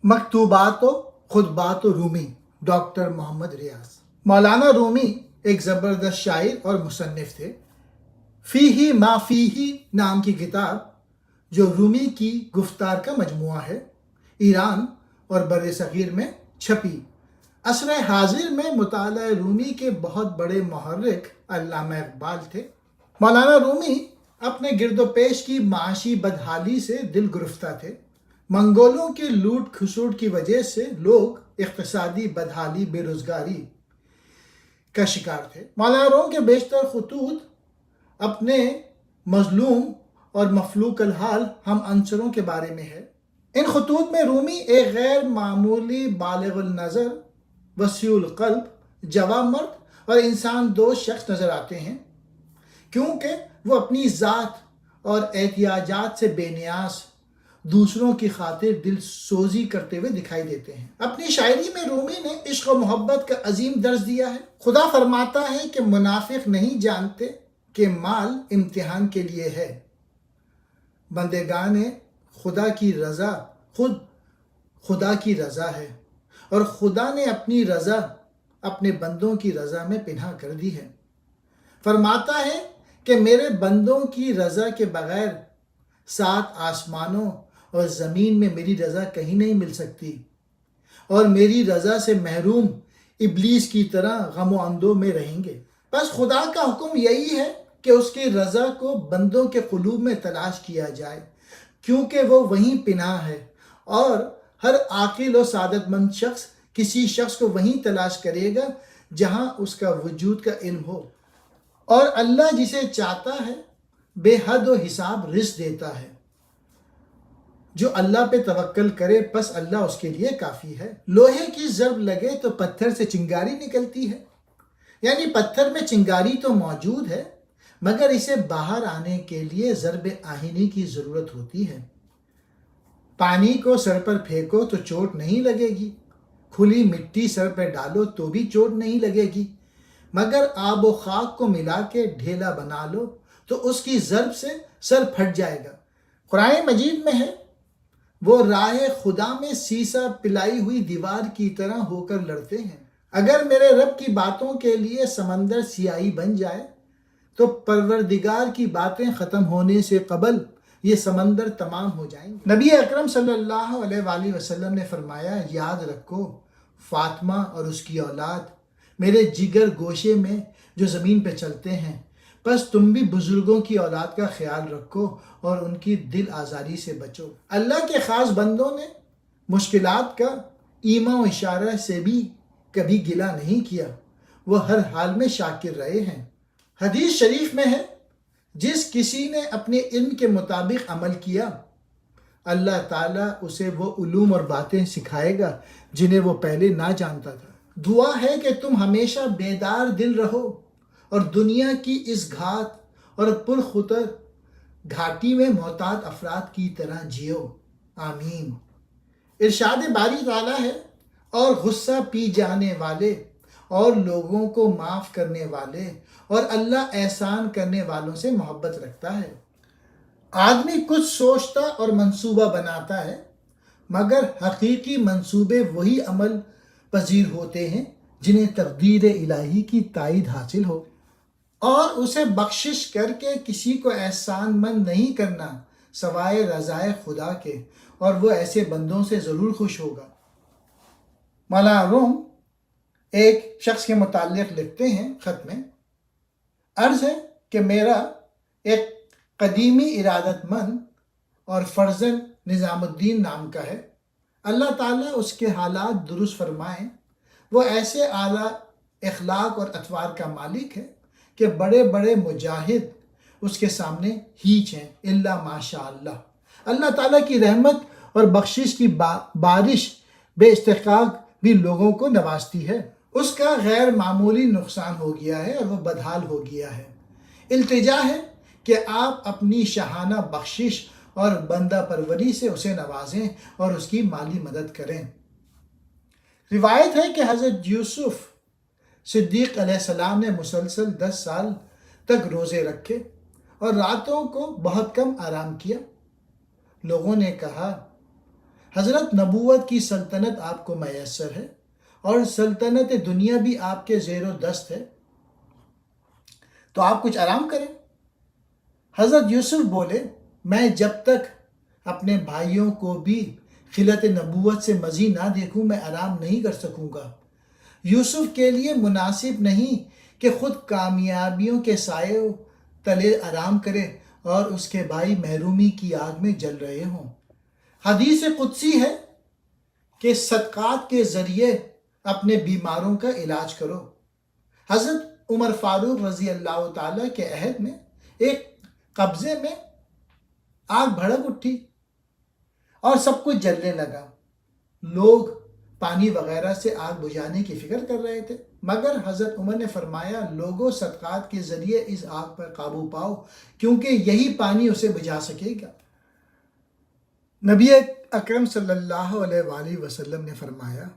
مکتوبات و خطبات و رومی، ڈاکٹر محمد ریاض۔ مولانا رومی ایک زبردست شاعر اور مصنف تھے۔ فیہی ما فیہی نام کی کتاب، جو رومی کی گفتار کا مجموعہ ہے، ایران اور بر صغیر میں چھپی۔ عصر حاضر میں مطالعہ رومی کے بہت بڑے محرک علامہ اقبال تھے۔ مولانا رومی اپنے گرد و پیش کی معاشی بدحالی سے دل گرفتہ تھے۔ منگولوں کے لوٹ کھسوٹ کی وجہ سے لوگ اقتصادی بدحالی، بے روزگاری کا شکار تھے۔ مولانا روم کے بیشتر خطوط اپنے مظلوم اور مفلوک الحال ہم عنصروں کے بارے میں ہے۔ ان خطوط میں رومی ایک غیر معمولی بالغ النظر، وسیع القلب، جواں مرد اور انسان دوست شخص نظر آتے ہیں، کیونکہ وہ اپنی ذات اور احتیاجات سے بے نیاز دوسروں کی خاطر دل سوزی کرتے ہوئے دکھائی دیتے ہیں۔ اپنی شاعری میں رومی نے عشق و محبت کا عظیم درس دیا ہے۔ خدا فرماتا ہے کہ منافق نہیں جانتے کہ مال امتحان کے لیے ہے، بندگان خدا کی رضا خود خدا کی رضا ہے، اور خدا نے اپنی رضا اپنے بندوں کی رضا میں پنہاں کر دی ہے۔ فرماتا ہے کہ میرے بندوں کی رضا کے بغیر 7 آسمانوں اور زمین میں میری رضا کہیں نہیں مل سکتی، اور میری رضا سے محروم ابلیس کی طرح غم و اندوہ میں رہیں گے۔ بس خدا کا حکم یہی ہے کہ اس کی رضا کو بندوں کے قلوب میں تلاش کیا جائے، کیونکہ وہ وہیں پناہ ہے، اور ہر عاقل و سعادت مند شخص کسی شخص کو وہیں تلاش کرے گا جہاں اس کا وجود کا علم ہو، اور اللہ جسے چاہتا ہے بے حد و حساب رزق دیتا ہے۔ جو اللہ پہ توکل کرے بس اللہ اس کے لیے کافی ہے۔ لوہے کی ضرب لگے تو پتھر سے چنگاری نکلتی ہے، یعنی پتھر میں چنگاری تو موجود ہے، مگر اسے باہر آنے کے لیے ضرب آہنی کی ضرورت ہوتی ہے۔ پانی کو سر پر پھینکو تو چوٹ نہیں لگے گی، کھلی مٹی سر پہ ڈالو تو بھی چوٹ نہیں لگے گی، مگر آب و خاک کو ملا کے ڈھیلا بنا لو تو اس کی ضرب سے سر پھٹ جائے گا۔ قرآن مجید میں ہے، وہ راہ خدا میں سیسا پلائی ہوئی دیوار کی طرح ہو کر لڑتے ہیں۔ اگر میرے رب کی باتوں کے لیے سمندر سیاہی بن جائے تو پروردگار کی باتیں ختم ہونے سے قبل یہ سمندر تمام ہو جائیں گے۔ نبی اکرم صلی اللہ علیہ وآلہ وسلم نے فرمایا، یاد رکھو فاطمہ اور اس کی اولاد میرے جگر گوشے میں جو زمین پہ چلتے ہیں، بس تم بھی بزرگوں کی اولاد کا خیال رکھو اور ان کی دل آزاری سے بچو۔ اللہ کے خاص بندوں نے مشکلات کا ایما و اشارہ سے بھی کبھی گلہ نہیں کیا، وہ ہر حال میں شاکر رہے ہیں۔ حدیث شریف میں ہے، جس کسی نے اپنے علم کے مطابق عمل کیا، اللہ تعالیٰ اسے وہ علوم اور باتیں سکھائے گا جنہیں وہ پہلے نہ جانتا تھا۔ دعا ہے کہ تم ہمیشہ بیدار دل رہو اور دنیا کی اس گھات اور پرخطر گھاٹی میں محتاط افراد کی طرح جیو، آمین۔ ارشاد باری تعالیٰ ہے، اور غصہ پی جانے والے اور لوگوں کو معاف کرنے والے اور اللہ احسان کرنے والوں سے محبت رکھتا ہے۔ آدمی کچھ سوچتا اور منصوبہ بناتا ہے، مگر حقیقی منصوبے وہی عمل پذیر ہوتے ہیں جنہیں تقدیر الہی کی تائید حاصل ہو، اور اسے بخشش کر کے کسی کو احسان مند نہیں کرنا سوائے رضائے خدا کے، اور وہ ایسے بندوں سے ضرور خوش ہوگا۔ مولانا روم ایک شخص کے متعلق لکھتے ہیں خط میں، عرض ہے کہ میرا ایک قدیمی ارادت مند اور فرزند نظام الدین نام کا ہے، اللہ تعالیٰ اس کے حالات درست فرمائیں۔ وہ ایسے اعلیٰ اخلاق اور اطوار کا مالک ہے کہ بڑے بڑے مجاہد اس کے سامنے ہیچ ہیں، الا ماشاء اللہ۔ اللہ تعالیٰ کی رحمت اور بخشش کی بارش بے استحقاق بھی لوگوں کو نوازتی ہے۔ اس کا غیر معمولی نقصان ہو گیا ہے اور وہ بدحال ہو گیا ہے۔ التجا ہے کہ آپ اپنی شاہانہ بخشش اور بندہ پروری سے اسے نوازیں اور اس کی مالی مدد کریں۔ روایت ہے کہ حضرت یوسف صدیق علیہ السلام نے مسلسل 10 سال تک روزے رکھے اور راتوں کو بہت کم آرام کیا۔ لوگوں نے کہا، حضرت نبوت کی سلطنت آپ کو میسر ہے اور سلطنت دنیا بھی آپ کے زیر و دست ہے، تو آپ کچھ آرام کریں۔ حضرت یوسف بولے، میں جب تک اپنے بھائیوں کو بھی خلعت نبوت سے مزید نہ دیکھوں میں آرام نہیں کر سکوں گا۔ یوسف کے لیے مناسب نہیں کہ خود کامیابیوں کے سائے تلے آرام کرے اور اس کے بھائی محرومی کی آگ میں جل رہے ہوں۔ حدیث قدسی ہے کہ صدقات کے ذریعے اپنے بیماروں کا علاج کرو۔ حضرت عمر فاروق رضی اللہ تعالیٰ کے عہد میں ایک قبضے میں آگ بھڑک اٹھی اور سب کچھ جلنے لگا۔ لوگ پانی وغیرہ سے آگ بجھانے کی فکر کر رہے تھے، مگر حضرت عمر نے فرمایا، لوگوں صدقات کے ذریعے اس آگ پر قابو پاؤ کیونکہ یہی پانی اسے بجھا سکے گا۔ نبی اکرم صلی اللہ علیہ وآلہ وسلم نے فرمایا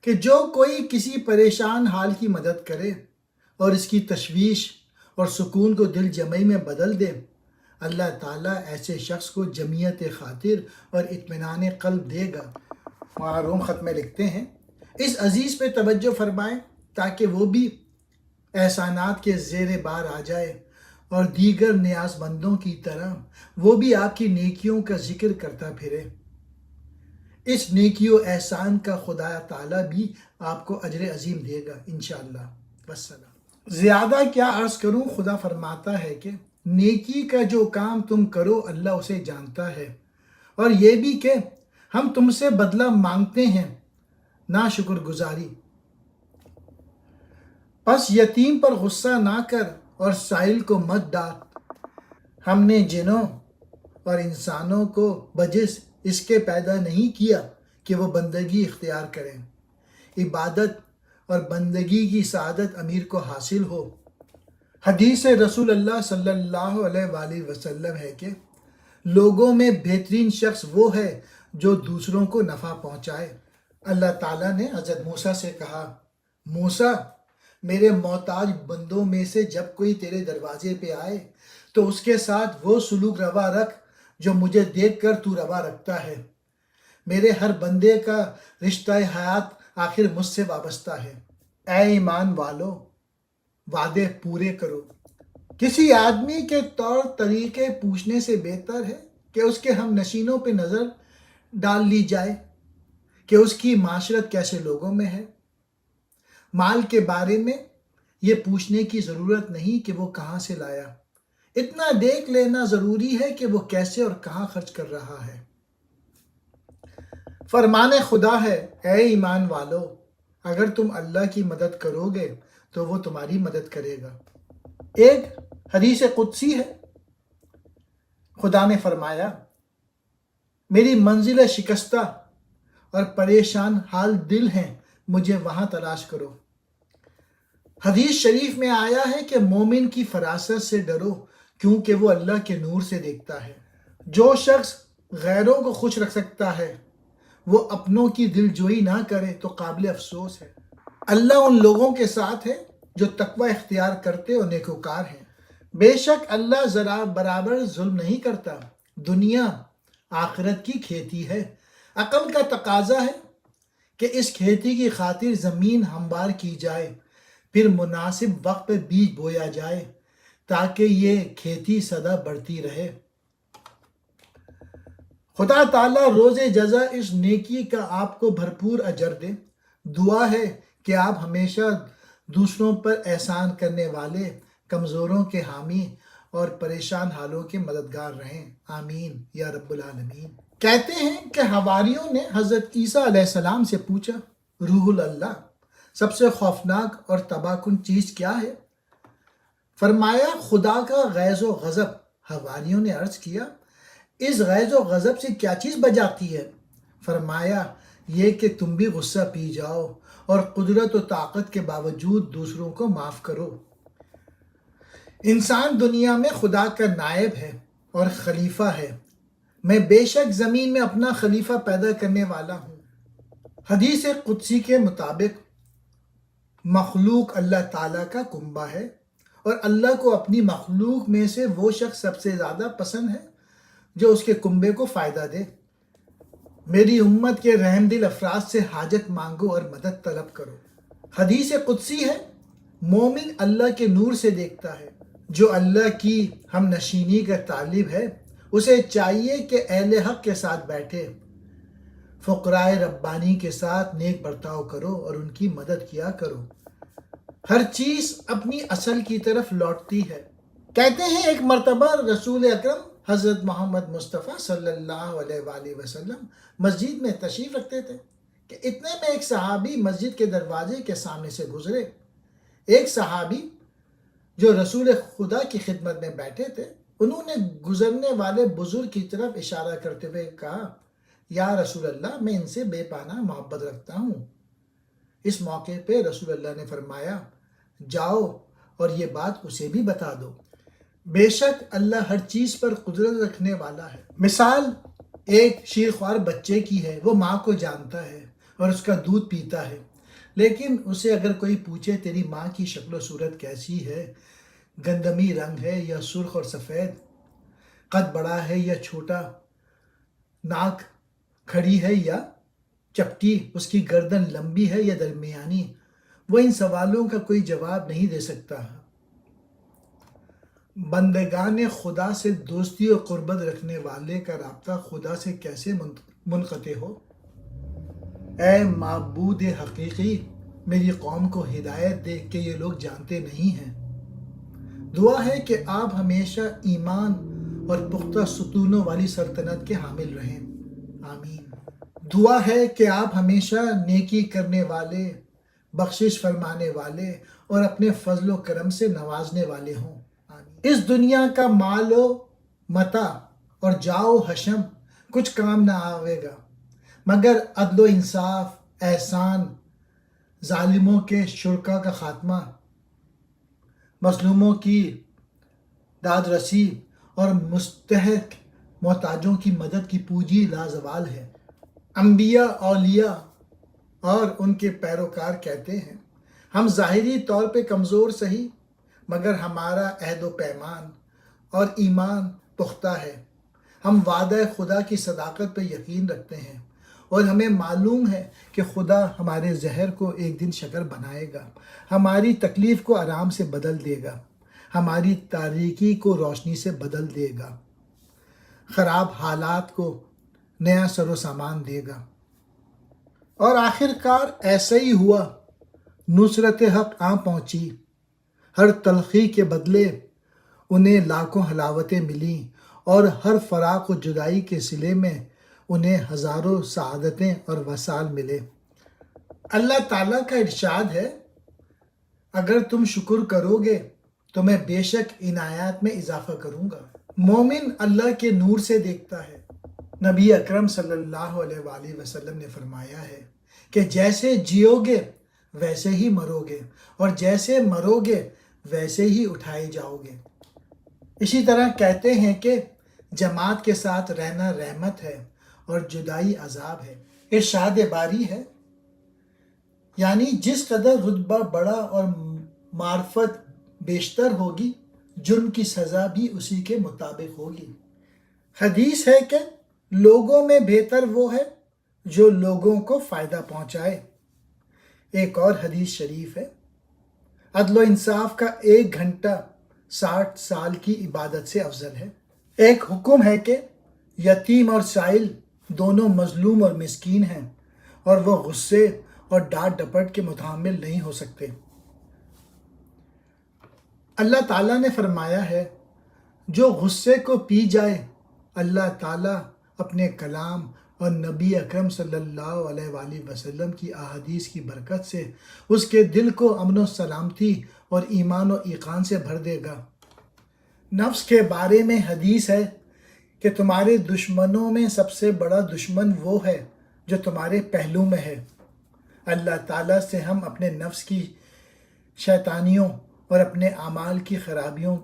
کہ جو کوئی کسی پریشان حال کی مدد کرے اور اس کی تشویش اور سکون کو دل جمعی میں بدل دے، اللہ تعالیٰ ایسے شخص کو جمعیت خاطر اور اطمینان قلب دے گا۔ وہاں روم خط میں لکھتے ہیں، اس عزیز پہ توجہ فرمائیں تاکہ وہ بھی احسانات کے زیر بار آ جائے اور دیگر نیاز مندوں کی طرح وہ بھی آپ کی نیکیوں کا ذکر کرتا پھرے۔ اس نیکی و احسان کا خدا تعالیٰ بھی آپ کو اجر عظیم دے گا انشاءاللہ۔ والسلام۔ زیادہ کیا عرض کروں، خدا فرماتا ہے کہ نیکی کا جو کام تم کرو اللہ اسے جانتا ہے، اور یہ بھی کہ ہم تم سے بدلہ مانگتے ہیں نہ شکر گزاری۔ پس یتیم پر غصہ نہ کر اور سائل کو مت ڈانٹ۔ ہم نے جنوں اور انسانوں کو بجز اس کے پیدا نہیں کیا کہ وہ بندگی اختیار کریں۔ عبادت اور بندگی کی سعادت امیر کو حاصل ہو۔ حدیث رسول اللہ صلی اللہ علیہ وآلہ وسلم ہے کہ لوگوں میں بہترین شخص وہ ہے جو دوسروں کو نفع پہنچائے۔ اللہ تعالیٰ نے حضرت موسیٰ سے کہا، موسیٰ میرے محتاج بندوں میں سے جب کوئی تیرے دروازے پہ آئے تو اس کے ساتھ وہ سلوک روا رکھ جو مجھے دیکھ کر تو روا رکھتا ہے۔ میرے ہر بندے کا رشتہ حیات آخر مجھ سے وابستہ ہے۔ اے ایمان والو، وعدے پورے کرو۔ کسی آدمی کے طور طریقے پوچھنے سے بہتر ہے کہ اس کے ہم نشینوں پہ نظر ڈال لی جائے کہ اس کی معاشرت کیسے لوگوں میں ہے۔ مال کے بارے میں یہ پوچھنے کی ضرورت نہیں کہ وہ کہاں سے لایا، اتنا دیکھ لینا ضروری ہے کہ وہ کیسے اور کہاں خرچ کر رہا ہے۔ فرمان خدا ہے، اے ایمان والو، اگر تم اللہ کی مدد کرو گے تو وہ تمہاری مدد کرے گا۔ ایک حدیث قدسی ہے، خدا نے فرمایا، میری منزل شکستہ اور پریشان حال دل ہیں، مجھے وہاں تلاش کرو۔ حدیث شریف میں آیا ہے کہ مومن کی فراست سے ڈرو کیونکہ وہ اللہ کے نور سے دیکھتا ہے۔ جو شخص غیروں کو خوش رکھ سکتا ہے وہ اپنوں کی دل جوئی نہ کرے تو قابل افسوس ہے۔ اللہ ان لوگوں کے ساتھ ہے جو تقوی اختیار کرتے اور نیکوکار ہیں۔ بے شک اللہ ذرا برابر ظلم نہیں کرتا۔ دنیا آخرت کی کھیتی ہے۔ عقل کا تقاضا ہے کہ اس کھیتی کی خاطر زمین ہموار کی جائے، پھر مناسب وقت پہ بیج بویا جائے تاکہ یہ کھیتی سدا بڑھتی رہے۔ خدا تعالیٰ روز جزا اس نیکی کا آپ کو بھرپور اجر دے۔ دعا ہے کہ آپ ہمیشہ دوسروں پر احسان کرنے والے، کمزوروں کے حامی اور پریشان حالوں کے مددگار رہیں، آمین یا رب العالمین۔ کہتے ہیں کہ حواریوں نے حضرت عیسیٰ علیہ السلام سے پوچھا، روح اللہ، سب سے خوفناک اور تباہ کن چیز کیا ہے؟ فرمایا، خدا کا غیظ و غضب۔ حواریوں نے عرض کیا، اس غیظ و غضب سے کیا چیز بجاتی ہے؟ فرمایا، یہ کہ تم بھی غصہ پی جاؤ اور قدرت و طاقت کے باوجود دوسروں کو معاف کرو۔ انسان دنیا میں خدا کا نائب ہے اور خلیفہ ہے۔ میں بے شک زمین میں اپنا خلیفہ پیدا کرنے والا ہوں۔ حدیث قدسی کے مطابق مخلوق اللہ تعالیٰ کا کنبہ ہے اور اللہ کو اپنی مخلوق میں سے وہ شخص سب سے زیادہ پسند ہے جو اس کے کنبے کو فائدہ دے۔ میری امت کے رحم دل افراد سے حاجت مانگو اور مدد طلب کرو۔ حدیث قدسی ہے، مومن اللہ کے نور سے دیکھتا ہے۔ جو اللہ کی ہم نشینی کا طالب ہے اسے چاہیے کہ اہل حق کے ساتھ بیٹھے، فقرائے ربانی کے ساتھ نیک برتاؤ کرو اور ان کی مدد کیا کرو۔ ہر چیز اپنی اصل کی طرف لوٹتی ہے۔ کہتے ہیں ایک مرتبہ رسول اکرم حضرت محمد مصطفیٰ صلی اللہ علیہ وآلہ وسلم مسجد میں تشریف رکھتے تھے کہ اتنے میں ایک صحابی مسجد کے دروازے کے سامنے سے گزرے۔ ایک صحابی جو رسول خدا کی خدمت میں بیٹھے تھے، انہوں نے گزرنے والے بزرگ کی طرف اشارہ کرتے ہوئے کہا، یا رسول اللہ، میں ان سے بے پناہ محبت رکھتا ہوں۔ اس موقع پہ رسول اللہ نے فرمایا، جاؤ اور یہ بات اسے بھی بتا دو۔ بے شک اللہ ہر چیز پر قدرت رکھنے والا ہے۔ مثال ایک شیرخوار بچے کی ہے، وہ ماں کو جانتا ہے اور اس کا دودھ پیتا ہے، لیکن اسے اگر کوئی پوچھے تیری ماں کی شکل و صورت کیسی ہے، گندمی رنگ ہے یا سرخ اور سفید، قد بڑا ہے یا چھوٹا، ناک کھڑی ہے یا چپٹی، اس کی گردن لمبی ہے یا درمیانی، وہ ان سوالوں کا کوئی جواب نہیں دے سکتا۔ بندگان خدا سے دوستی اور قربت رکھنے والے کا رابطہ خدا سے کیسے منقطع ہو؟ اے معبود حقیقی، میری قوم کو ہدایت دے کہ یہ لوگ جانتے نہیں ہیں۔ دعا ہے کہ آپ ہمیشہ ایمان اور پختہ ستونوں والی سلطنت کے حامل رہیں، آمین۔ دعا ہے کہ آپ ہمیشہ نیکی کرنے والے، بخشش فرمانے والے اور اپنے فضل و کرم سے نوازنے والے ہوں، آمین۔ اس دنیا کا مال و متاع اور جاؤ حشم کچھ کام نہ آئے گا مگر عدل و انصاف، احسان، ظالموں کے شرکا کا خاتمہ، مظلوموں کی داد رسی اور مستحق محتاجوں کی مدد کی پونجی لازوال ہے۔ انبیاء، اولیاء اور ان کے پیروکار کہتے ہیں، ہم ظاہری طور پہ کمزور سہی مگر ہمارا عہد و پیمان اور ایمان پختہ ہے۔ ہم وعدہ خدا کی صداقت پہ یقین رکھتے ہیں اور ہمیں معلوم ہے کہ خدا ہمارے زہر کو ایک دن شکر بنائے گا، ہماری تکلیف کو آرام سے بدل دے گا، ہماری تاریکی کو روشنی سے بدل دے گا، خراب حالات کو نیا سر و سامان دے گا۔ اور آخر کار ایسا ہی ہوا، نصرت حق آ پہنچی، ہر تلخی کے بدلے انہیں لاکھوں حلاوتیں ملیں اور ہر فراق و جدائی کے صلے میں انہیں ہزاروں سعادتیں اور وصال ملے۔ اللہ تعالیٰ کا ارشاد ہے، اگر تم شکر کرو گے تو میں بے شک عنایات میں اضافہ کروں گا۔ مومن اللہ کے نور سے دیکھتا ہے۔ نبی اکرم صلی اللہ علیہ وآلہ وسلم نے فرمایا ہے کہ جیسے جیو گے ویسے ہی مرو گے اور جیسے مرو گے ویسے ہی اٹھائے جاؤ گے۔ اسی طرح کہتے ہیں کہ جماعت کے ساتھ رہنا رحمت ہے اور جدائی عذاب ہے۔ ارشاد باری ہے، یعنی جس قدر رتبہ بڑا اور معرفت بیشتر ہوگی، جرم کی سزا بھی اسی کے مطابق ہوگی۔ حدیث ہے کہ لوگوں میں بہتر وہ ہے جو لوگوں کو فائدہ پہنچائے۔ ایک اور حدیث شریف ہے، عدل و انصاف کا 1 گھنٹہ 60 سال کی عبادت سے افضل ہے۔ ایک حکم ہے کہ یتیم اور سائل دونوں مظلوم اور مسکین ہیں اور وہ غصے اور ڈانٹ ڈپٹ کے متحمل نہیں ہو سکتے۔ اللہ تعالیٰ نے فرمایا ہے، جو غصے کو پی جائے، اللہ تعالیٰ اپنے کلام اور نبی اکرم صلی اللہ علیہ وآلہ وسلم کی احادیث کی برکت سے اس کے دل کو امن و سلامتی اور ایمان و ایقان سے بھر دے گا۔ نفس کے بارے میں حدیث ہے کہ تمہارے دشمنوں میں سب سے بڑا دشمن وہ ہے جو تمہارے پہلو میں ہے۔ اللہ تعالیٰ سے ہم اپنے نفس کی شیطانیوں اور اپنے اعمال کی خرابیوں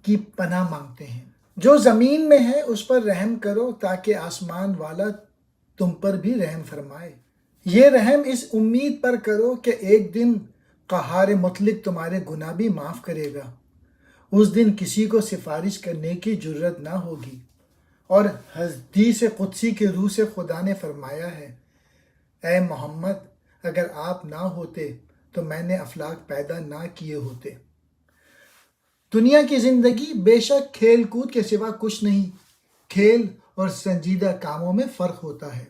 کی پناہ مانگتے ہیں۔ جو زمین میں ہے اس پر رحم کرو تاکہ آسمان والا تم پر بھی رحم فرمائے۔ یہ رحم اس امید پر کرو کہ ایک دن قہار مطلق تمہارے گناہ بھی معاف کرے گا۔ اس دن کسی کو سفارش کرنے کی جرت نہ ہوگی اور حدیث قدسی کے روح سے خدا نے فرمایا ہے، اے محمد اگر آپ نہ ہوتے تو میں نے افلاک پیدا نہ کیے ہوتے۔ دنیا کی زندگی بے شک کھیل کود کے سوا کچھ نہیں۔ کھیل اور سنجیدہ کاموں میں فرق ہوتا ہے۔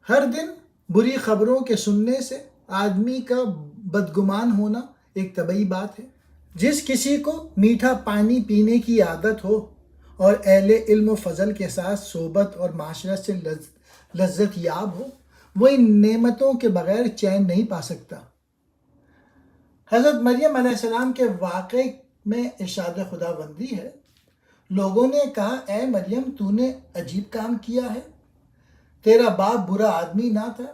ہر دن بری خبروں کے سننے سے آدمی کا بدگمان ہونا ایک طبعی بات ہے۔ جس کسی کو میٹھا پانی پینے کی عادت ہو اور اہل علم و فضل کے ساتھ صحبت اور معاشرت سے لذت یاب ہو، وہ ان نعمتوں کے بغیر چین نہیں پا سکتا۔ حضرت مریم علیہ السلام کے واقعے میں ارشاد خداوندی ہے، لوگوں نے کہا اے مریم تو نے عجیب کام کیا ہے، تیرا باپ برا آدمی نہ تھا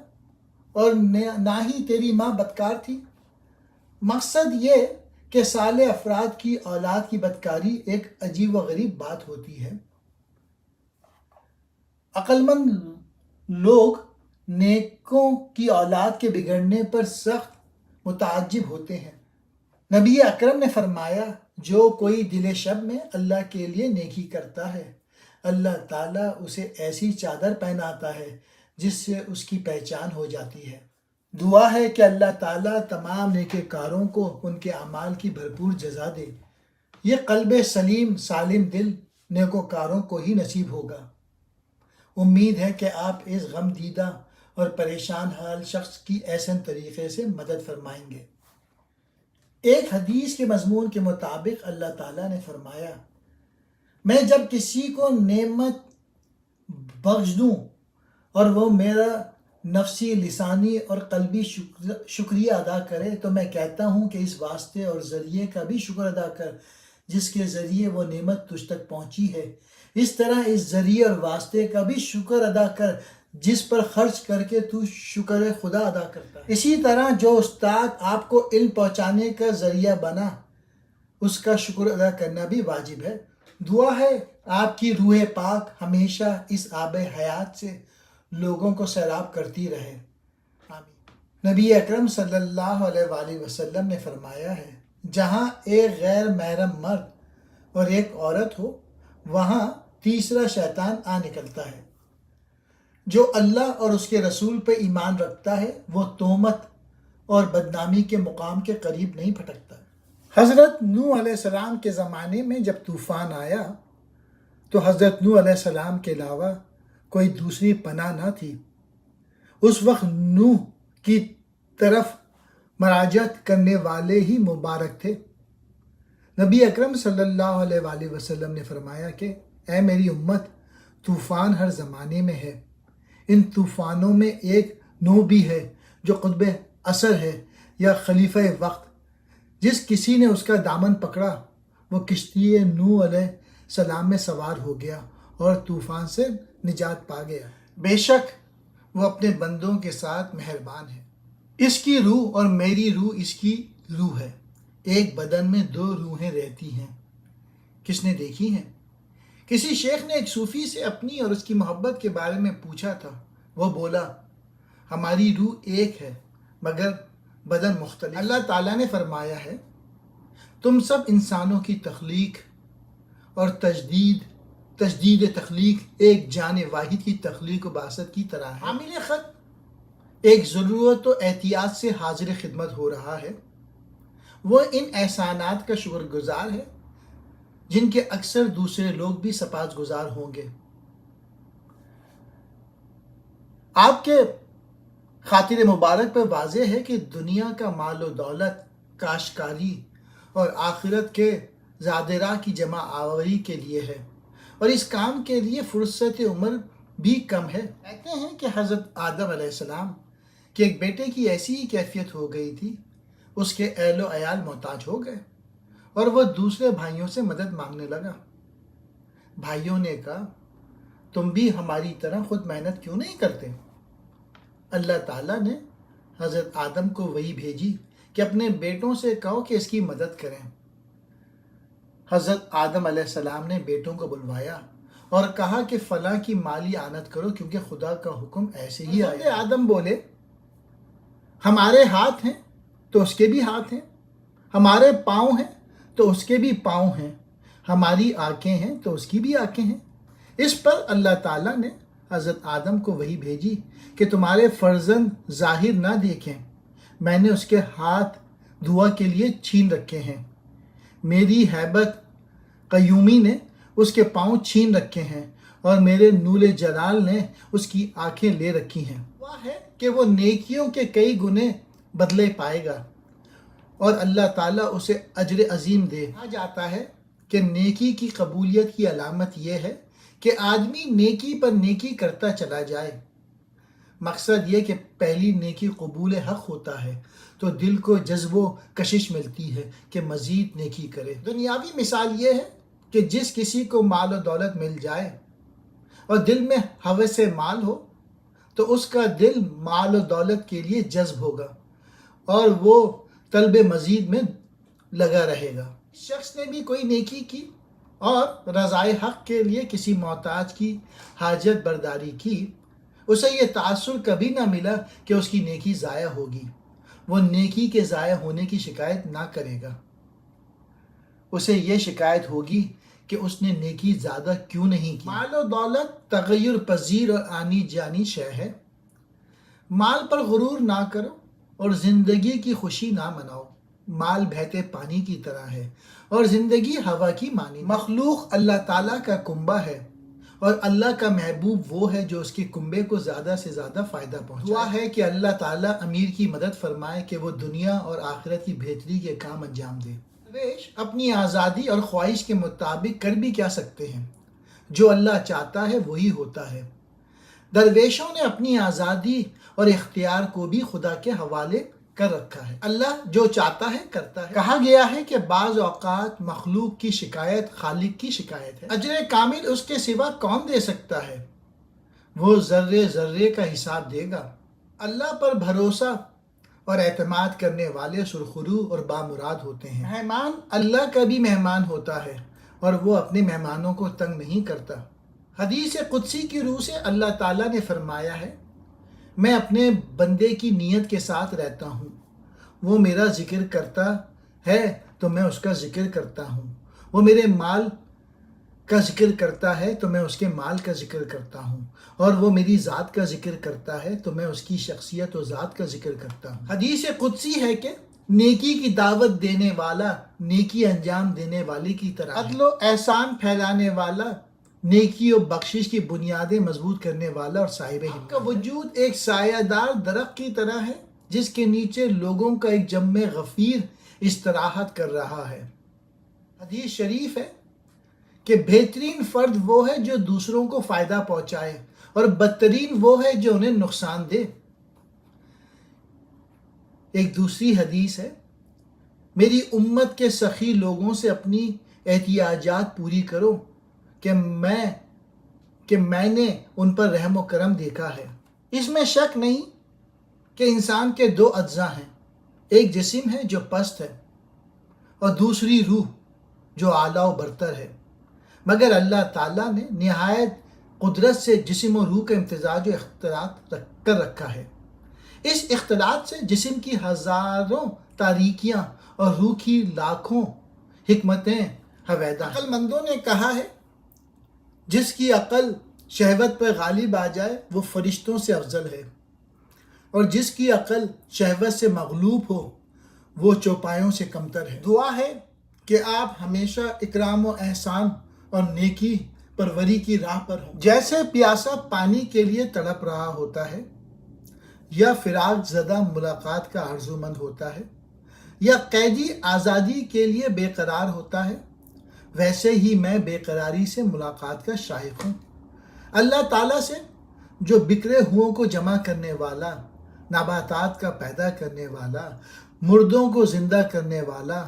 اور نہ ہی تیری ماں بدکار تھی۔ مقصد یہ کہ صالح افراد کی اولاد کی بدکاری ایک عجیب و غریب بات ہوتی ہے۔ عقل مند لوگ نیکوں کی اولاد کے بگڑنے پر سخت متعجب ہوتے ہیں۔ نبی اکرم نے فرمایا، جو کوئی دل شب میں اللہ کے لیے نیکی کرتا ہے، اللہ تعالیٰ اسے ایسی چادر پہناتا ہے جس سے اس کی پہچان ہو جاتی ہے۔ دعا ہے کہ اللہ تعالیٰ تمام نیکوکاروں کو ان کے اعمال کی بھرپور جزا دے۔ یہ قلب سلیم سالم دل نیکوکاروں کو ہی نصیب ہوگا۔ امید ہے کہ آپ اس غم دیدہ اور پریشان حال شخص کی احسن طریقے سے مدد فرمائیں گے۔ ایک حدیث کے مضمون کے مطابق اللہ تعالیٰ نے فرمایا، میں جب کسی کو نعمت بخش دوں اور وہ میرا نفسی لسانی اور قلبی شکریہ ادا کرے تو میں کہتا ہوں کہ اس واسطے اور ذریعے کا بھی شکر ادا کر جس کے ذریعے وہ نعمت تجھ تک پہنچی ہے۔ اس طرح اس ذریعے اور واسطے کا بھی شکر ادا کر جس پر خرچ کر کے تو شکر خدا ادا کرتا ہے۔ اسی طرح جو استاد آپ کو علم پہنچانے کا ذریعہ بنا، اس کا شکر ادا کرنا بھی واجب ہے۔ دعا ہے آپ کی روح پاک ہمیشہ اس آب حیات سے لوگوں کو سیراب کرتی رہے، آمین۔ نبی اکرم صلی اللہ علیہ وآلہ وسلم نے فرمایا ہے، جہاں ایک غیر محرم مرد اور ایک عورت ہو، وہاں تیسرا شیطان آ نکلتا ہے۔ جو اللہ اور اس کے رسول پہ ایمان رکھتا ہے وہ تہمت اور بدنامی کے مقام کے قریب نہیں پھٹکتا۔ حضرت نوح علیہ السلام کے زمانے میں جب طوفان آیا تو حضرت نوح علیہ السلام کے علاوہ کوئی دوسری پناہ نہ تھی۔ اس وقت نوح کی طرف مراجعت کرنے والے ہی مبارک تھے۔ نبی اکرم صلی اللہ علیہ وآلہ وسلم نے فرمایا کہ اے میری امت، طوفان ہر زمانے میں ہے۔ ان طوفانوں میں ایک نوح بھی ہے جو قطب اثر ہے یا خلیفہ وقت۔ جس کسی نے اس کا دامن پکڑا وہ کشتی نوح علیہ السلام میں سوار ہو گیا اور طوفان سے نجات پا گیا۔ بے شک وہ اپنے بندوں کے ساتھ مہربان ہے۔ اس کی روح اور میری روح اس کی روح ہے۔ ایک بدن میں دو روحیں رہتی ہیں، کس نے دیکھی ہیں؟ کسی شیخ نے ایک صوفی سے اپنی اور اس کی محبت کے بارے میں پوچھا تھا۔ وہ بولا، ہماری روح ایک ہے مگر بدن مختلف۔ اللہ تعالیٰ نے فرمایا ہے، تم سب انسانوں کی تخلیق اور تجدید تخلیق ایک جان واحد کی تخلیق و بعثت کی طرح ہے۔ حامل خط ایک ضرورت و احتیاط سے حاضر خدمت ہو رہا ہے۔ وہ ان احسانات کا شکر گزار ہے جن کے اکثر دوسرے لوگ بھی سپاس گزار ہوں گے۔ آپ کے خاطر مبارک پر واضح ہے کہ دنیا کا مال و دولت کاشتکاری اور آخرت کے زادراہ کی جمع آوری کے لیے ہے، اور اس کام کے لیے فرصت عمر بھی کم ہے۔ کہتے ہیں کہ حضرت آدم علیہ السلام کے ایک بیٹے کی ایسی ہی کیفیت ہو گئی تھی، اس کے اہل و عیال محتاج ہو گئے اور وہ دوسرے بھائیوں سے مدد مانگنے لگا۔ بھائیوں نے کہا، تم بھی ہماری طرح خود محنت کیوں نہیں کرتے؟ اللہ تعالیٰ نے حضرت آدم کو وحی بھیجی کہ اپنے بیٹوں سے کہو کہ اس کی مدد کریں۔ حضرت آدم علیہ السلام نے بیٹوں کو بلوایا اور کہا کہ فلاں کی مالی اعانت کرو کیونکہ خدا کا حکم ایسے ہی آیا۔ آدم بولے، ہمارے ہاتھ ہیں تو اس کے بھی ہاتھ ہیں، ہمارے پاؤں ہیں تو اس کے بھی پاؤں ہیں، ہماری آنکھیں ہیں تو اس کی بھی آنکھیں ہیں، اس پر اللہ تعالیٰ نے حضرت آدم کو وحی بھیجی کہ تمہارے فرزند ظاہر نہ دیکھیں، میں نے اس کے ہاتھ دعا کے لیے چھین رکھے ہیں، میری ہیبت قیومی نے اس کے پاؤں چھین رکھے ہیں، اور میرے نور جلال نے اس کی آنکھیں لے رکھی ہیں۔ وہ ہے کہ وہ نیکیوں کے کئی گنے بدلے پائے گا اور اللہ تعالیٰ اسے اجر عظیم دے۔ کہا جاتا ہے کہ نیکی کی قبولیت کی علامت یہ ہے کہ آدمی نیکی پر نیکی کرتا چلا جائے۔ مقصد یہ کہ پہلی نیکی قبول حق ہوتا ہے تو دل کو جذب و کشش ملتی ہے کہ مزید نیکی کرے۔ دنیاوی مثال یہ ہے کہ جس کسی کو مال و دولت مل جائے اور دل میں ہوس مال ہو تو اس کا دل مال و دولت کے لیے جذب ہوگا اور وہ طلب مزید میں لگا رہے گا۔ شخص نے بھی کوئی نیکی کی اور رضائے حق کے لیے کسی محتاج کی حاجت برداری کی، اسے یہ تاثر کبھی نہ ملا کہ اس کی نیکی ضائع ہوگی۔ وہ نیکی کے ضائع ہونے کی شکایت نہ کرے گا، اسے یہ شکایت ہوگی کہ اس نے نیکی زیادہ کیوں نہیں کی۔ مال و دولت تغیر پذیر اور آنی جانی شے ہے۔ مال پر غرور نہ کرو اور زندگی کی خوشی نہ مناؤ۔ مال بہتے پانی کی طرح ہے اور زندگی ہوا کی مانی۔ مخلوق اللہ تعالیٰ کا کنبہ ہے اور اللہ کا محبوب وہ ہے جو اس کے کنبے کو زیادہ سے زیادہ فائدہ پہنچائے۔ دعا ہے کہ اللہ تعالیٰ امیر کی مدد فرمائے کہ وہ دنیا اور آخرت کی بہتری کے کام انجام دے۔ درویش اپنی آزادی اور خواہش کے مطابق کر بھی کیا سکتے ہیں، جو اللہ چاہتا ہے وہی ہوتا ہے۔ درویشوں نے اپنی آزادی اور اختیار کو بھی خدا کے حوالے کر رکھا ہے۔ اللہ جو چاہتا ہے کرتا ہے۔ کہا گیا ہے کہ بعض اوقات مخلوق کی شکایت خالق کی شکایت ہے۔ اجر کامل اس کے سوا کون دے سکتا ہے؟ وہ ذرے ذرے کا حساب دے گا۔ اللہ پر بھروسہ اور اعتماد کرنے والے سرخرو اور بامراد ہوتے ہیں۔ مہمان اللہ کا بھی مہمان ہوتا ہے اور وہ اپنے مہمانوں کو تنگ نہیں کرتا۔ حدیث قدسی کی روح سے اللہ تعالیٰ نے فرمایا ہے، میں اپنے بندے کی نیت کے ساتھ رہتا ہوں، وہ میرا ذکر کرتا ہے تو میں اس کا ذکر کرتا ہوں، وہ میرے مال کا ذکر کرتا ہے تو میں اس کے مال کا ذکر کرتا ہوں، اور وہ میری ذات کا ذکر کرتا ہے تو میں اس کی شخصیت و ذات کا ذکر کرتا ہوں۔ حدیث قدسی ہے کہ نیکی کی دعوت دینے والا نیکی انجام دینے والے کی طرح ہے، عدل و احسان پھیلانے والا، نیکی و بخشش کی بنیادیں مضبوط کرنے والا اور صاحب ہمت کا وجود ایک سایہ دار درخت کی طرح ہے جس کے نیچے لوگوں کا ایک جمع غفیر استراحت کر رہا ہے۔ حدیث شریف ہے کہ بہترین فرد وہ ہے جو دوسروں کو فائدہ پہنچائے اور بدترین وہ ہے جو انہیں نقصان دے۔ ایک دوسری حدیث ہے، میری امت کے سخی لوگوں سے اپنی احتیاجات پوری کرو کہ میں نے ان پر رحم و کرم دیکھا ہے۔ اس میں شک نہیں کہ انسان کے دو اجزاء ہیں، ایک جسم ہے جو پست ہے اور دوسری روح جو اعلیٰ و برتر ہے، مگر اللہ تعالیٰ نے نہایت قدرت سے جسم و روح کا امتزاج و اختلاط کر رکھا ہے۔ اس اختلاط سے جسم کی ہزاروں تاریکیاں اور روح کی لاکھوں حکمتیں ہویدہ ہیں۔ عقل مندوں نے کہا ہے، جس کی عقل شہوت پر غالب آ جائے وہ فرشتوں سے افضل ہے، اور جس کی عقل شہوت سے مغلوب ہو وہ چوپایوں سے کمتر ہے۔ دعا ہے کہ آپ ہمیشہ اکرام و احسان اور نیکی پروری کی راہ پر ہوں۔ جیسے پیاسا پانی کے لیے تڑپ رہا ہوتا ہے، یا فراق زدہ ملاقات کا آرزو مند ہوتا ہے، یا قیدی آزادی کے لیے بے قرار ہوتا ہے، ویسے ہی میں بے قراری سے ملاقات کا شائق ہوں۔ اللہ تعالیٰ سے جو بکھرے ہوئوں کو جمع کرنے والا، نباتات کا پیدا کرنے والا، مردوں کو زندہ کرنے والا،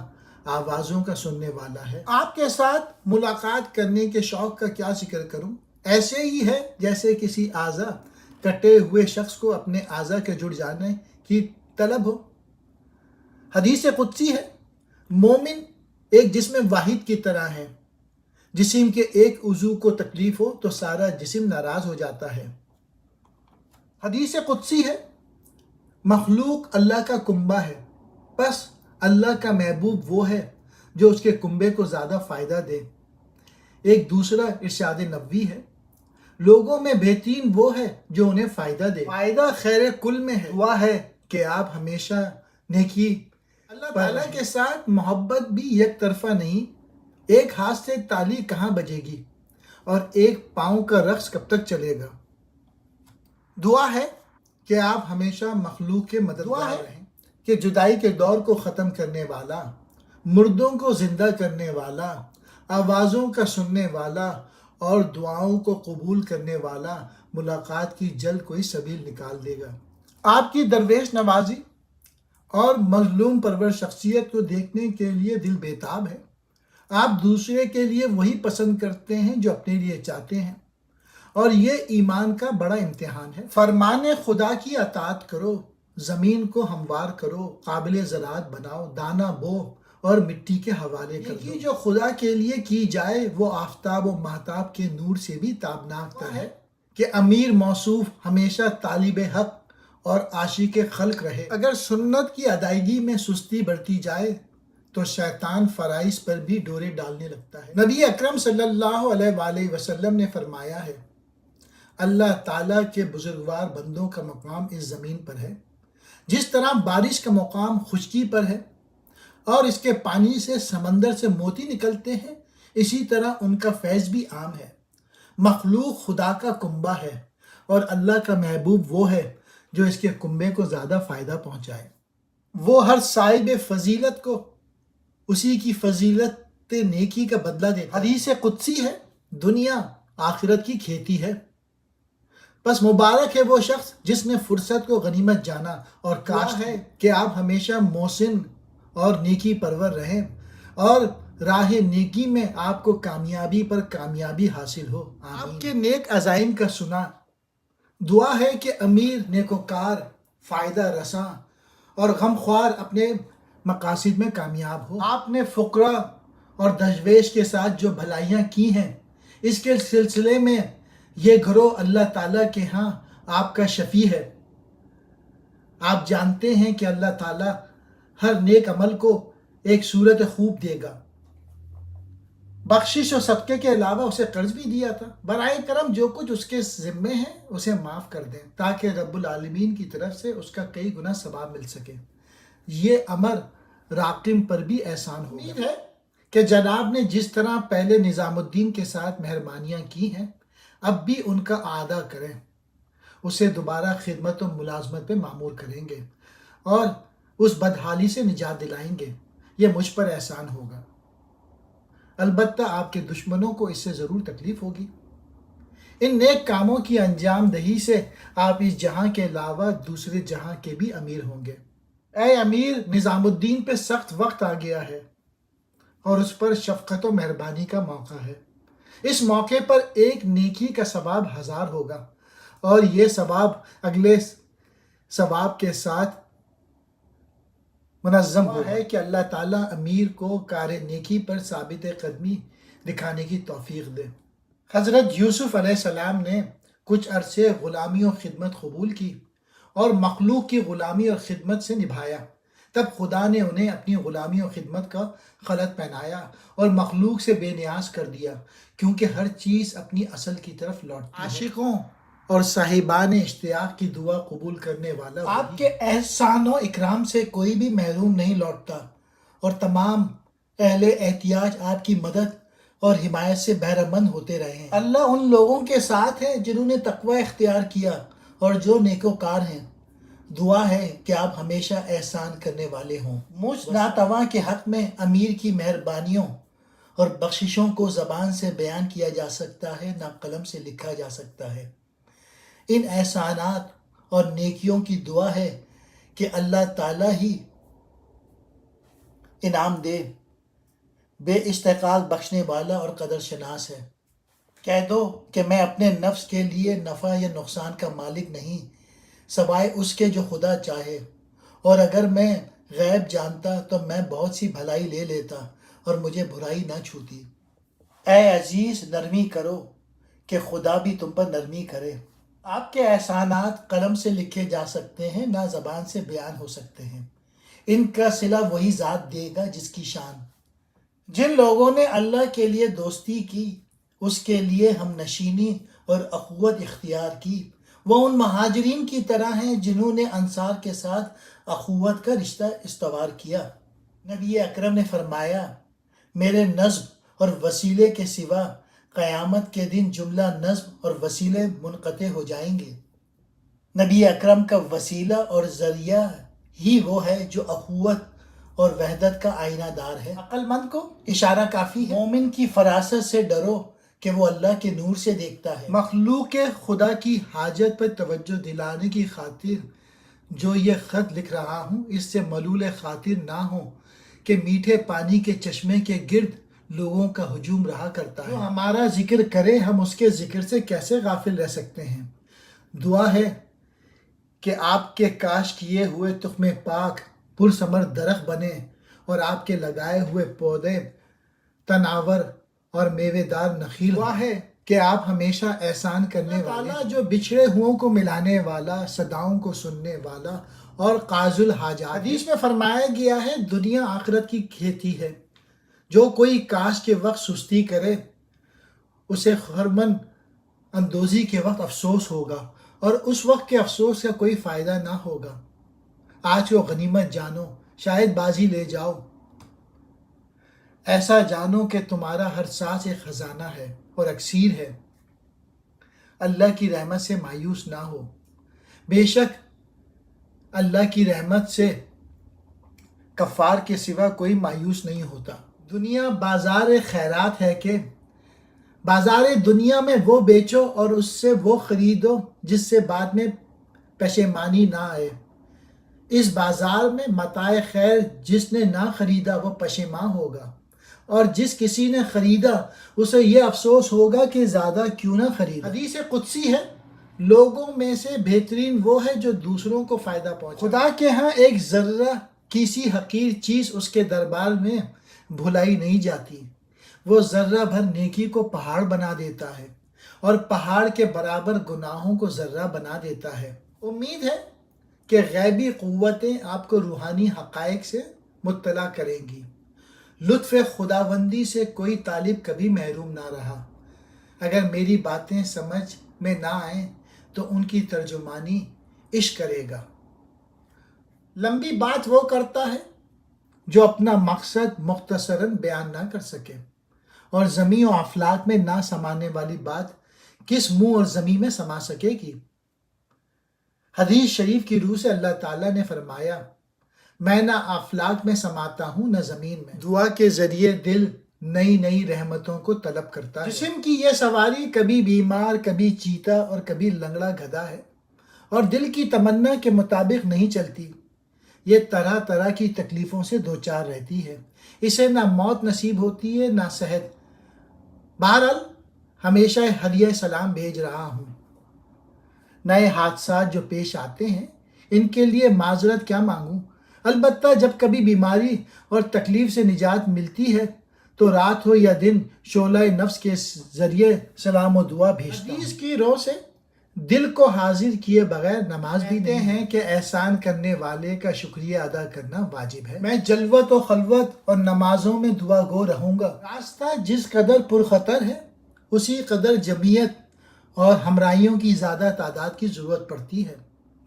آوازوں کا سننے والا ہے۔ آپ کے ساتھ ملاقات کرنے کے شوق کا کیا ذکر کروں؟ ایسے ہی ہے جیسے کسی اعضا کٹے ہوئے شخص کو اپنے اعضا کے جڑ جانے کی طلب ہو۔ حدیث قدسی ہے، مومن ایک جسم واحد کی طرح ہے، جسم کے ایک عضو کو تکلیف ہو تو سارا جسم ناراض ہو جاتا ہے۔ حدیث قدسی ہے، مخلوق اللہ کا کنبہ ہے، بس اللہ کا محبوب وہ ہے جو اس کے کنبے کو زیادہ فائدہ دے۔ ایک دوسرا ارشاد نبوی ہے، لوگوں میں بہترین وہ ہے جو انہیں فائدہ دے. فائدہ خیر کل میں ہے. دعا ہے کہ آپ ہمیشہ نیکی. اللہ تعالیٰ کے ساتھ محبت بھی یک طرفہ نہیں. ایک ہاتھ سے تالی کہاں بجے گی اور ایک پاؤں کا رقص کب تک چلے گا. دعا ہے کہ آپ ہمیشہ مخلوق کے مددگار رہیں، کہ جدائی کے دور کو ختم کرنے والا، مردوں کو زندہ کرنے والا، آوازوں کا سننے والا اور دعاؤں کو قبول کرنے والا ملاقات کی جلد کوئی سبیل نکال دے گا. آپ کی درویش نوازی اور مظلوم پرور شخصیت کو دیکھنے کے لیے دل بیتاب ہے. آپ دوسرے کے لیے وہی پسند کرتے ہیں جو اپنے لیے چاہتے ہیں، اور یہ ایمان کا بڑا امتحان ہے. فرمان خدا کی اطاعت کرو، زمین کو ہموار کرو، قابل زراعت بناؤ، دانہ بو اور مٹی کے حوالے کر دو. جو خدا کے لیے کی جائے وہ آفتاب و مہتاب کے نور سے بھی تابناک ہے کہ امیر موصوف ہمیشہ طالب حق اور عاشق خلق رہے. اگر سنت کی ادائیگی میں سستی برتی جائے تو شیطان فرائض پر بھی ڈورے ڈالنے لگتا ہے. نبی اکرم صلی اللہ علیہ وآلہ وسلم نے فرمایا ہے، اللہ تعالیٰ کے بزرگوار بندوں کا مقام اس زمین پر ہے جس طرح بارش کا مقام خشکی پر ہے اور اس کے پانی سے سمندر سے موتی نکلتے ہیں، اسی طرح ان کا فیض بھی عام ہے. مخلوق خدا کا کنبہ ہے اور اللہ کا محبوب وہ ہے جو اس کے کنبے کو زیادہ فائدہ پہنچائے. وہ ہر صاحب فضیلت کو اسی کی فضیلت نیکی کا بدلہ دیتا ہے. حدیث قدسی ہے، دنیا آخرت کی کھیتی ہے، بس مبارک ہے وہ شخص جس نے فرصت کو غنیمت جانا. اور کاش ہے کہ آپ ہمیشہ محسن اور نیکی پرور رہیں اور راہ نیکی میں آپ کو کامیابی پر کامیابی حاصل ہو. آپ کے نیک عزائم کا سنا. دعا ہے کہ امیر نیکوکار، فائدہ رساں اور غمخوار اپنے مقاصد میں کامیاب ہو. آپ نے فقراء اور درویش کے ساتھ جو بھلائیاں کی ہیں، اس کے سلسلے میں یہ گروہ اللہ تعالیٰ کے ہاں آپ کا شفیع ہے. آپ جانتے ہیں کہ اللہ تعالیٰ ہر نیک عمل کو ایک صورت خوب دے گا. بخشش و صدقے کے علاوہ اسے قرض بھی دیا تھا. برائے کرم جو کچھ اس کے ذمے ہے اسے معاف کر دیں تاکہ رب العالمین کی طرف سے اس کا کئی گنا ثواب مل سکے. یہ امر راقم پر بھی احسان ہوگا. امید ہے کہ جناب نے جس طرح پہلے نظام الدین کے ساتھ مہربانیاں کی ہیں اب بھی ان کا اعادہ کریں، اسے دوبارہ خدمت و ملازمت پہ معمور کریں گے اور اس بدحالی سے نجات دلائیں گے. یہ مجھ پر احسان ہوگا. البتہ آپ کے دشمنوں کو اس سے ضرور تکلیف ہوگی. ان نیک کاموں کی انجام دہی سے آپ اس جہاں کے علاوہ دوسرے جہاں کے بھی امیر ہوں گے. اے امیر، نظام الدین پہ سخت وقت آ گیا ہے اور اس پر شفقت و مہربانی کا موقع ہے. اس موقع پر ایک نیکی کا ثواب 1000 ہوگا اور یہ ثواب اگلے ثواب کے ساتھ منظم ہوا ہے کہ اللہ تعالیٰ امیر کو کار نیکی پر ثابت قدمی دکھانے کی توفیق دے. حضرت یوسف علیہ السلام نے کچھ عرصے غلامی و خدمت قبول کی اور مخلوق کی غلامی اور خدمت سے نبھایا. تب خدا نے انہیں اپنی غلامی و خدمت کا خلط پہنایا اور مخلوق سے بے نیاز کر دیا، کیونکہ ہر چیز اپنی اصل کی طرف لوٹتی ہے. عاشقوں اور صاحبان اشتیاق کی دعا قبول کرنے والا آپ کے احسان و اکرام سے کوئی بھی محروم نہیں لوٹتا، اور تمام اہل احتیاج آپ کی مدد اور حمایت سے بہرہ مند ہوتے رہے ہیں. اللہ ان لوگوں کے ساتھ ہے جنہوں نے تقوی اختیار کیا اور جو نیکوکار ہیں. دعا ہے کہ آپ ہمیشہ احسان کرنے والے ہوں. مجھ ناتواں کے حق میں امیر کی مہربانیوں اور بخششوں کو زبان سے بیان کیا جا سکتا ہے، نہ قلم سے لکھا جا سکتا ہے. ان احسانات اور نیکیوں کی دعا ہے کہ اللہ تعالیٰ ہی انعام دے. بے استحقاق بخشنے والا اور قدر شناس ہے. کہہ دو کہ میں اپنے نفس کے لیے نفع یا نقصان کا مالک نہیں سوائے اس کے جو خدا چاہے، اور اگر میں غیب جانتا تو میں بہت سی بھلائی لے لیتا اور مجھے برائی نہ چھوتی. اے عزیز، نرمی کرو کہ خدا بھی تم پر نرمی کرے. آپ کے احسانات قلم سے لکھے جا سکتے ہیں، نہ زبان سے بیان ہو سکتے ہیں. ان کا صلہ وہی ذات دے گا جس کی شان. جن لوگوں نے اللہ کے لیے دوستی کی اس کے لیے ہم نشینی اور اخوت اختیار کی، وہ ان مہاجرین کی طرح ہیں جنہوں نے انصار کے ساتھ اخوت کا رشتہ استوار کیا۔ نبی اکرم نے فرمایا، میرے نظم اور وسیلے کے سوا قیامت کے دن جملہ نظم اور وسیلے منقطع ہو جائیں گے۔ نبی اکرم کا وسیلہ اور ذریعہ ہی وہ ہے جو اخوت اور وحدت کا آئینہ دار ہے۔ عقل مند کو اشارہ کافی ہے۔ مومن کی فراست سے ڈرو کہ وہ اللہ کے نور سے دیکھتا ہے۔ مخلوق خدا کی حاجت پر توجہ دلانے کی خاطر جو یہ خط لکھ رہا ہوں، اس سے ملول خاطر نہ ہو کہ میٹھے پانی کے چشمے کے گرد لوگوں کا ہجوم رہا کرتا ہے۔ جو ہمارا ذکر کرے ہم اس کے ذکر سے کیسے غافل رہ سکتے ہیں۔ دعا ہے کہ آپ کے کاشت کیے ہوئے تخم پاک پرثمر درخت بنے اور آپ کے لگائے ہوئے پودے تناور اور میوے دار نخیل۔ دعا ہے کہ آپ ہمیشہ احسان کرنے والا، جو بچھڑے ہوں کو ملانے والا، صداؤں کو سننے والا اور قاضی الحاجات۔ حدیث میں فرمایا گیا ہے، دنیا آخرت کی کھیتی ہے، جو کوئی کاشت کے وقت سستی کرے اسے خرمن اندوزی کے وقت افسوس ہوگا، اور اس وقت کے افسوس کا کوئی فائدہ نہ ہوگا۔ آج کو غنیمت جانو، شاید بازی لے جاؤ، ایسا جانو کہ تمہارا ہر سانس ایک خزانہ ہے اور اکسیر ہے۔ اللہ کی رحمت سے مایوس نہ ہو، بے شک اللہ کی رحمت سے کفار کے سوا کوئی مایوس نہیں ہوتا۔ دنیا بازار خیرات ہے کہ بازار دنیا میں وہ بیچو اور اس سے وہ خریدو جس سے بعد میں پشیمانی نہ آئے۔ اس بازار میں متاع خیر جس نے نہ خریدا وہ پشیماں ہوگا، اور جس کسی نے خریدا اسے یہ افسوس ہوگا کہ زیادہ کیوں نہ خریدا۔ حدیث قدسی ہے، لوگوں میں سے بہترین وہ ہے جو دوسروں کو فائدہ پہنچائے۔ خدا کے ہاں ایک ذرہ کسی حقیر چیز اس کے دربار میں بھلائی نہیں جاتی، وہ ذرہ بھر نیکی کو پہاڑ بنا دیتا ہے اور پہاڑ کے برابر گناہوں کو ذرہ بنا دیتا ہے۔ امید ہے کہ غیبی قوتیں آپ کو روحانی حقائق سے مطلع کریں گی۔ لطف خداوندی سے کوئی طالب کبھی محروم نہ رہا۔ اگر میری باتیں سمجھ میں نہ آئیں تو ان کی ترجمانی عشق کرے گا۔ لمبی بات وہ کرتا ہے جو اپنا مقصد مختصراً بیان نہ کر سکے، اور زمین و افلاک میں نہ سمانے والی بات کس منہ اور زمین میں سما سکے گی۔ حدیث شریف کی روح سے اللہ تعالیٰ نے فرمایا، میں نہ افلاک میں سماتا ہوں نہ زمین میں۔ دعا کے ذریعے دل نئی نئی رحمتوں کو طلب کرتا ہے۔ جسم کی یہ سواری کبھی بیمار، کبھی چیتا اور کبھی لنگڑا گدھا ہے، اور دل کی تمنا کے مطابق نہیں چلتی۔ یہ طرح طرح کی تکلیفوں سے دوچار رہتی ہے، اسے نہ موت نصیب ہوتی ہے نہ صحت۔ بہرحال ہمیشہ ہدیہ سلام بھیج رہا ہوں۔ نئے حادثات جو پیش آتے ہیں ان کے لیے معذرت کیا مانگوں، البتہ جب کبھی بیماری اور تکلیف سے نجات ملتی ہے تو رات ہو یا دن شعلہ نفس کے ذریعے سلام و دعا بھیجتا ہوں۔ حدیث کی روح سے دل کو حاضر کیے بغیر نماز بھی کہتے ہیں کہ احسان کرنے والے کا شکریہ ادا کرنا واجب ہے۔ میں جلوت و خلوت اور نمازوں میں دعا گو رہوں گا۔ راستہ جس قدر پرخطر ہے اسی قدر جمعیت اور ہمراہیوں کی زیادہ تعداد کی ضرورت پڑتی ہے۔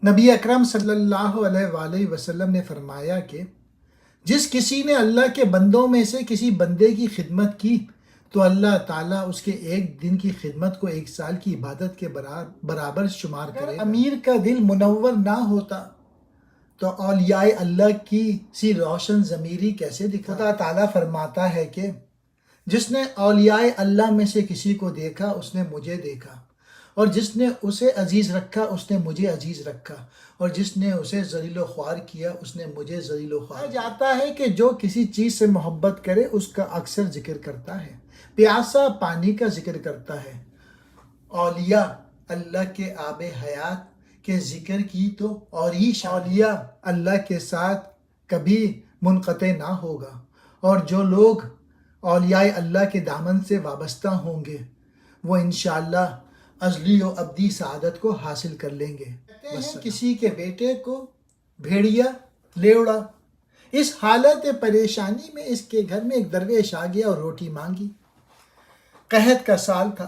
نبی اکرم صلی اللہ علیہ وآلہ وسلم نے فرمایا کہ جس کسی نے اللہ کے بندوں میں سے کسی بندے کی خدمت کی تو اللہ تعالیٰ اس کے ایک دن کی خدمت کو 1 سال کی عبادت کے برابر شمار کرے۔ امیر کا دل منور نہ ہوتا تو اولیاء اللہ کی سی روشن ضمیری کیسے دکھا۔ خدا تعالیٰ فرماتا ہے کہ جس نے اولیاء اللہ میں سے کسی کو دیکھا اس نے مجھے دیکھا، اور جس نے اسے عزیز رکھا اس نے مجھے عزیز رکھا، اور جس نے اسے ذلیل و خوار کیا اس نے مجھے ذلیل و خوار کیا۔ جاتا ہے کہ جو کسی چیز سے محبت کرے اس کا اکثر ذکر کرتا ہے، پیاسا پانی کا ذکر کرتا ہے۔ اولیاء اللہ کے آب حیات کے ذکر کی تو اور ہی اولیاء اللہ کے ساتھ کبھی منقطع نہ ہوگا، اور جو لوگ اولیاء اللہ کے دامن سے وابستہ ہوں گے وہ انشاءاللہ ازلی و ابدی سعادت کو حاصل کر لیں گے۔ کہتے ہیں کسی کے بیٹے کو بھیڑیا لے اڑا، اس حالت پریشانی میں اس کے گھر میں ایک درویش آ گیا اور روٹی مانگی۔ قحط کا سال تھا،